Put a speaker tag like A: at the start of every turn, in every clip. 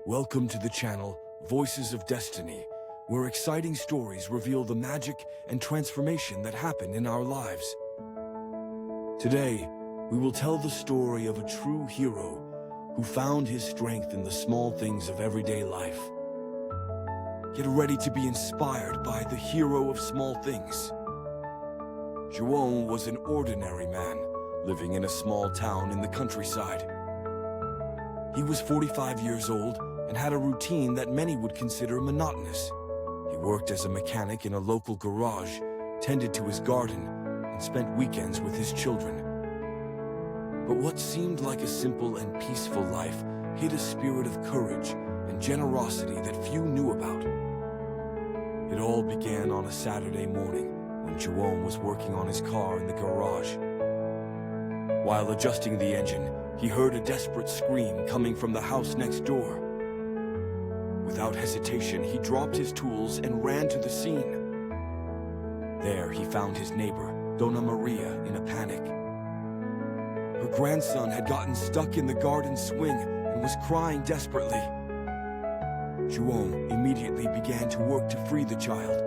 A: Welcome to the channel, Voices of Destiny, where exciting stories reveal the magic and transformation that happen in our lives. Today, we will tell the story of a true hero who found his strength in the small things of everyday life. Get ready to be inspired by the hero of small things. João was an ordinary man, living in a small town in the countryside. He was 45 years old and had a routine that many would consider monotonous. He worked as a mechanic in a local garage, tended to his garden, and spent weekends with his children. But what seemed like a simple and peaceful life hid a spirit of courage and generosity that few knew about. It all began on a Saturday morning when João was working on his car in the garage. While adjusting the engine, he heard a desperate scream coming from the house next door. Without hesitation, he dropped his tools and ran to the scene. There, he found his neighbor, Dona Maria, in a panic. Her grandson had gotten stuck in the garden swing and was crying desperately. João immediately began to work to free the child.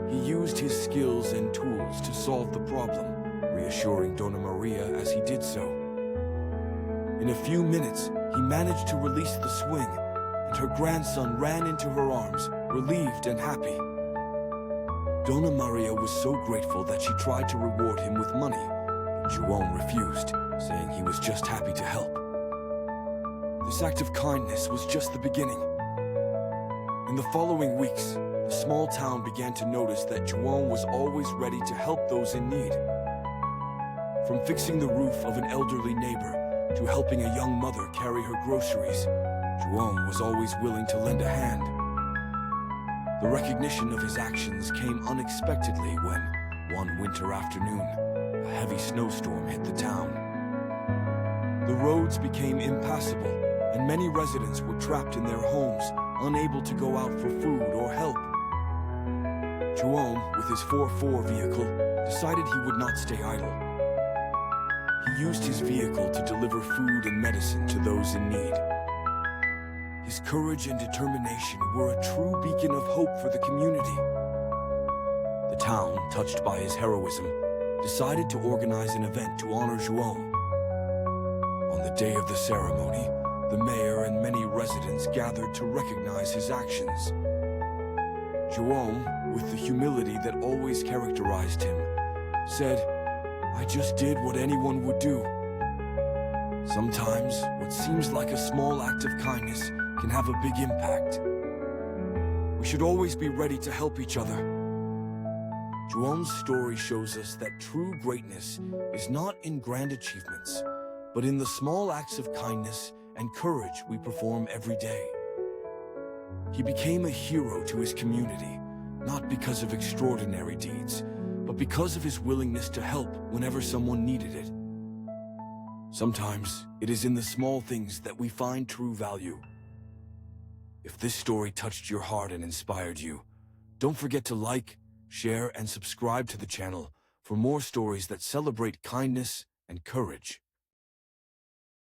A: He used his skills and tools to solve the problem, reassuring Dona Maria as he did so. In a few minutes, he managed to release the swing, and her grandson ran into her arms, relieved and happy. Dona Maria was so grateful that she tried to reward him with money, but João refused, saying he was just happy to help. This act of kindness was just the beginning. In the following weeks, the small town began to notice that João was always ready to help those in need. From fixing the roof of an elderly neighbor to helping a young mother carry her groceries, João was always willing to lend a hand. The recognition of his actions came unexpectedly when, one winter afternoon, a heavy snowstorm hit the town. The roads became impassable, and many residents were trapped in their homes, unable to go out for food or help. João, with his 4x4 vehicle, decided he would not stay idle. He used his vehicle to deliver food and medicine to those in need. His courage and determination were a true beacon of hope for the community. The town, touched by his heroism, decided to organize an event to honor João. On the day of the ceremony, the mayor and many residents gathered to recognize his actions. João, with the humility that always characterized him, said, "I just did what anyone would do." Sometimes, what seems like a small act of kindness can have a big impact. We should always be ready to help each other. João's story shows us that true greatness is not in grand achievements, but in the small acts of kindness and courage we perform every day. He became a hero to his community, not because of extraordinary deeds, but because of his willingness to help whenever someone needed it. Sometimes, it is in the small things that we find true value. If this story touched your heart and inspired you, don't forget to like, share, and subscribe to the channel for more stories that celebrate kindness and courage.